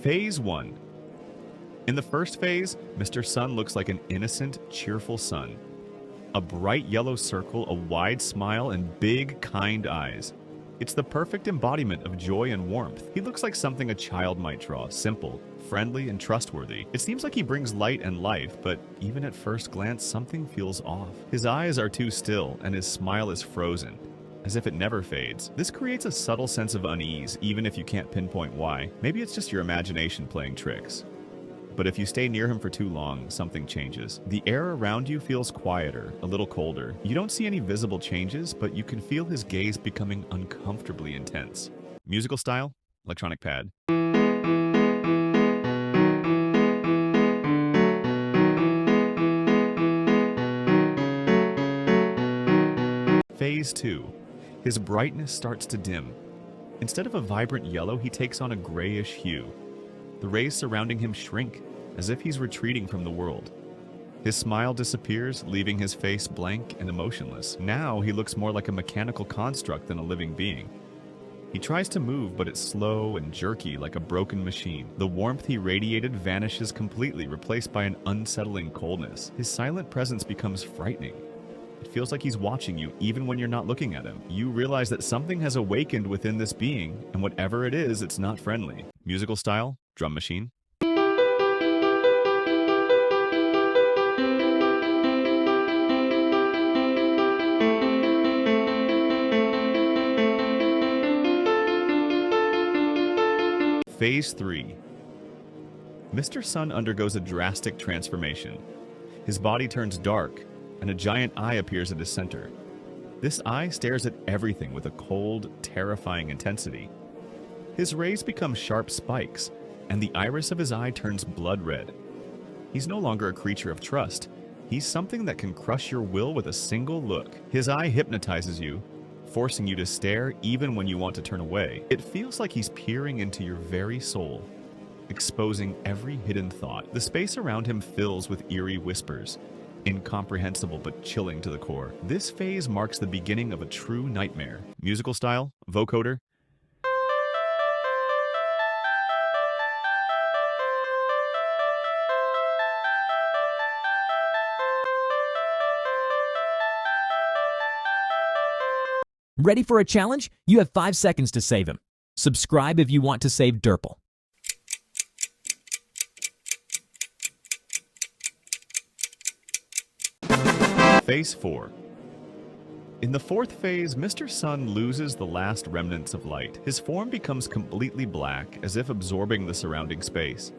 Phase 1. In the first phase, Mr.Sun looks like an innocent, cheerful sun. A bright yellow circle, a wide smile, and big, kind eyes. It's the perfect embodiment of joy and warmth. He looks like something a child might draw, simple, friendly, and trustworthy. It seems like he brings light and life, but even at first glance, something feels off. His eyes are too still, and his smile is frozen, as if it never fades. This creates a subtle sense of unease, even if you can't pinpoint why. Maybe it's just your imagination playing tricks. But if you stay near him for too long, something changes. The air around you feels quieter, a little colder. You don't see any visible changes, but you can feel his gaze becoming uncomfortably intense. Musical style, electronic pad. Phase 2. His brightness starts to dim. Instead of a vibrant yellow, he takes on a grayish hue. The rays surrounding him shrink, as if he's retreating from the world. His smile disappears, leaving his face blank and emotionless. Now he looks more like a mechanical construct than a living being. He tries to move, but it's slow and jerky like a broken machine. The warmth he radiated vanishes completely, replaced by an unsettling coldness. His silent presence becomes frightening. It feels like he's watching you, even when you're not looking at him. You realize that something has awakened within this being, and whatever it is, it's not friendly. Musical style, drum machine. Phase 3. Mr.Sun undergoes a drastic transformation. His body turns dark, and a giant eye appears at his center. This eye stares at everything with a cold, terrifying intensity. His rays become sharp spikes, and the iris of his eye turns blood red. He's no longer a creature of trust. He's something that can crush your will with a single look. His eye hypnotizes you, forcing you to stare even when you want to turn away. It feels like he's peering into your very soul, exposing every hidden thought. The space around him fills with eerie whispers, incomprehensible but chilling to the core. This phase marks the beginning of a true nightmare. Musical style, vocoder. Ready for a challenge? You have 5 seconds to save him. Subscribe if you want to save Derpal. Phase 4. In the fourth phase, Mr.Sun loses the last remnants of light. His form becomes completely black, as if absorbing the surrounding space.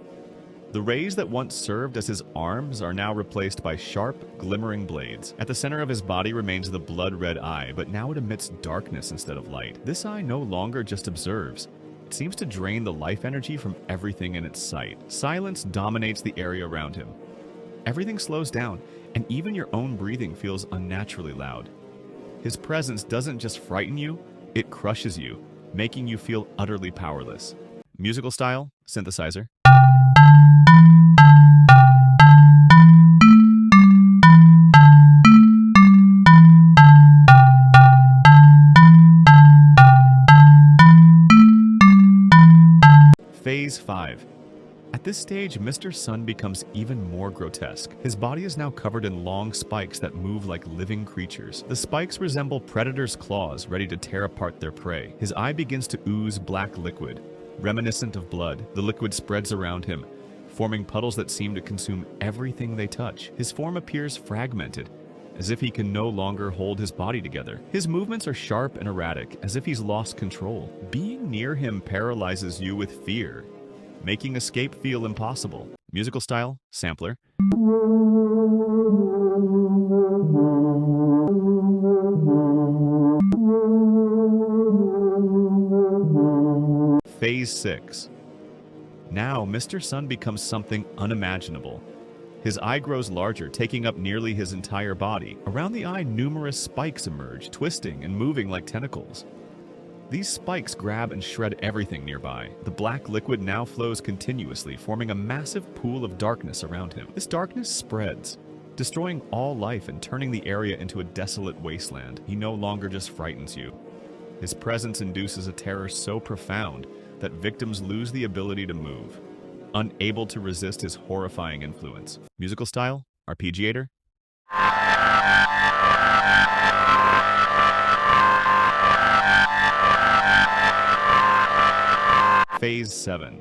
The rays that once served as his arms are now replaced by sharp, glimmering blades. At the center of his body remains the blood-red eye, but now it emits darkness instead of light. This eye no longer just observes. It seems to drain the life energy from everything in its sight. Silence dominates the area around him. Everything slows down, and even your own breathing feels unnaturally loud. His presence doesn't just frighten you, it crushes you, making you feel utterly powerless. Musical style, synthesizer. Phase 5. At this stage, Mr.Sun becomes even more grotesque. His body is now covered in long spikes that move like living creatures. The spikes resemble predators' claws ready to tear apart their prey. His eye begins to ooze black liquid, reminiscent of blood. The liquid spreads around him, forming puddles that seem to consume everything they touch. His form appears fragmented, as if he can no longer hold his body together. His movements are sharp and erratic, as if he's lost control. Being near him paralyzes you with fear, making escape feel impossible. Musical style, sampler. Phase 6. Now, Mr.Sun becomes something unimaginable. His eye grows larger, taking up nearly his entire body. Around the eye, numerous spikes emerge, twisting and moving like tentacles. These spikes grab and shred everything nearby. The black liquid now flows continuously, forming a massive pool of darkness around him. This darkness spreads, destroying all life and turning the area into a desolate wasteland. He no longer just frightens you. His presence induces a terror so profound that victims lose the ability to move. unable to resist his horrifying influence. Musical style, arpeggiator. Phase 7.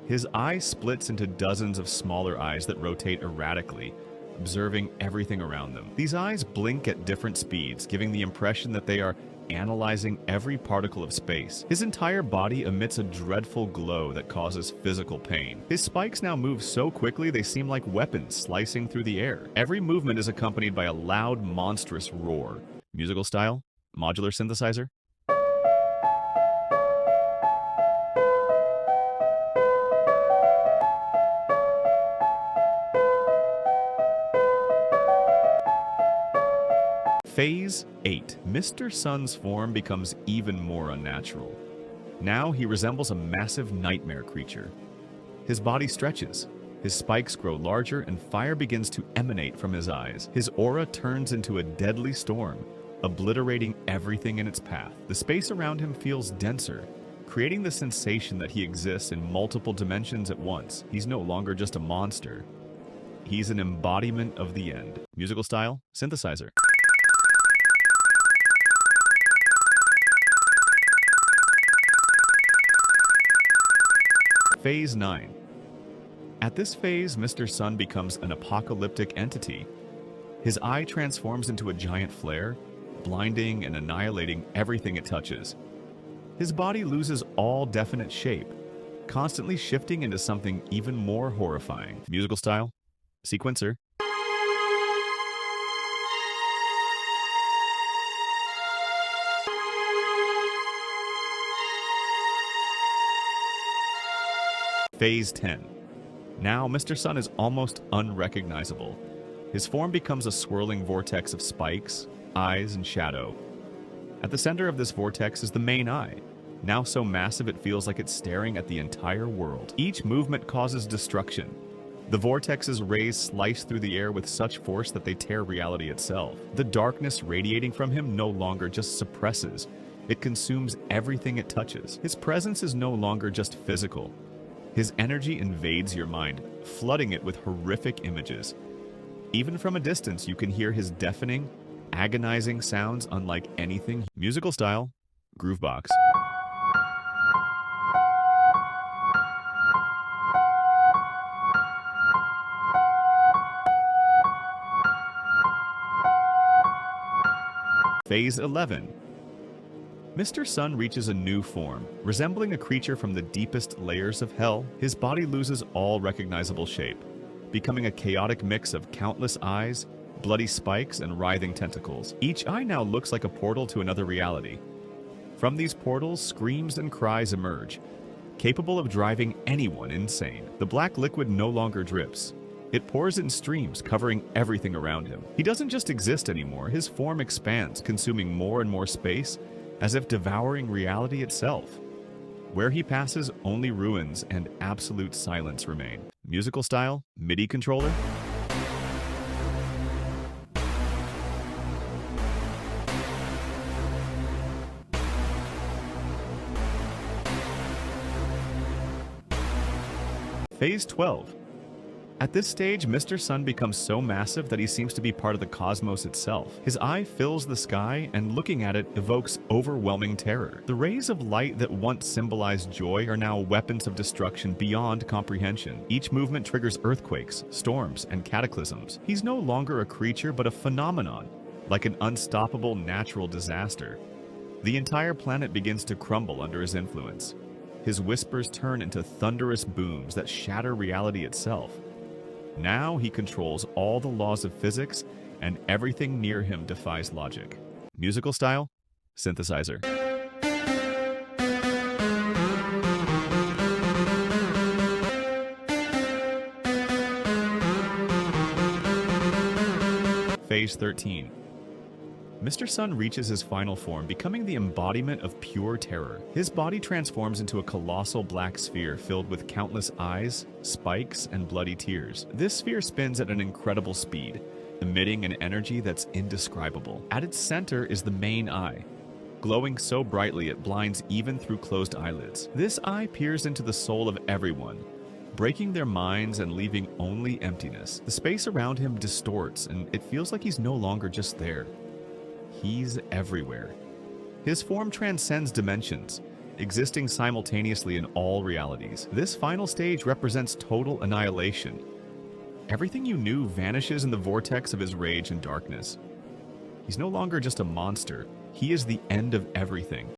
His eye splits into dozens of smaller eyes that rotate erratically, observing everything around them. These eyes blink at different speeds, giving the impression that they are analyzing every particle of space. His entire body emits a dreadful glow that causes physical pain. His spikes now move so quickly they seem like weapons slicing through the air. Every movement is accompanied by a loud, monstrous roar. Musical style, modular synthesizer. Phase 8. Mr.Sun's form becomes even more unnatural. Now he resembles a massive nightmare creature. His body stretches, his spikes grow larger, and fire begins to emanate from his eyes. His aura turns into a deadly storm, obliterating everything in its path. The space around him feels denser, creating the sensation that he exists in multiple dimensions at once. He's no longer just a monster. He's an embodiment of the end. Musical style, synthesizer. Phase 9. At this phase, Mr.Sun becomes an apocalyptic entity. His eye transforms into a giant flare, blinding and annihilating everything it touches. His body loses all definite shape, constantly shifting into something even more horrifying. Musical style, sequencer. Phase 10. Now, Mr.Sun is almost unrecognizable. His form becomes a swirling vortex of spikes, eyes, and shadow. At the center of this vortex is the main eye, now so massive it feels like it's staring at the entire world. Each movement causes destruction. The vortex's rays slice through the air with such force that they tear reality itself. The darkness radiating from him no longer just suppresses, it consumes everything it touches. His presence is no longer just physical. His energy invades your mind, flooding it with horrific images. Even from a distance, you can hear his deafening, agonizing sounds unlike anything. Musical style, groovebox. Phase 11. Mr.Sun reaches a new form. Resembling a creature from the deepest layers of hell, his body loses all recognizable shape, becoming a chaotic mix of countless eyes, bloody spikes, and writhing tentacles. Each eye now looks like a portal to another reality. From these portals, screams and cries emerge, capable of driving anyone insane. The black liquid no longer drips. It pours in streams, covering everything around him. He doesn't just exist anymore, his form expands, consuming more and more space, as if devouring reality itself. Where he passes, only ruins and absolute silence remain. Musical style, MIDI controller. Phase 12. At this stage, Mr.Sun becomes so massive that he seems to be part of the cosmos itself. His eye fills the sky, and looking at it evokes overwhelming terror. The rays of light that once symbolized joy are now weapons of destruction beyond comprehension. Each movement triggers earthquakes, storms, and cataclysms. He's no longer a creature but a phenomenon, like an unstoppable natural disaster. The entire planet begins to crumble under his influence. His whispers turn into thunderous booms that shatter reality itself. Now he controls all the laws of physics, and everything near him defies logic. Musical style, synthesizer. Phase 13. Mr.Sun reaches his final form, becoming the embodiment of pure terror. His body transforms into a colossal black sphere filled with countless eyes, spikes, and bloody tears. This sphere spins at an incredible speed, emitting an energy that's indescribable. At its center is the main eye, glowing so brightly it blinds even through closed eyelids. This eye peers into the soul of everyone, breaking their minds and leaving only emptiness. The space around him distorts, and it feels like he's no longer just there. He's everywhere. His form transcends dimensions, existing simultaneously in all realities. This final stage represents total annihilation. Everything you knew vanishes in the vortex of his rage and darkness. He's no longer just a monster. He is the end of everything.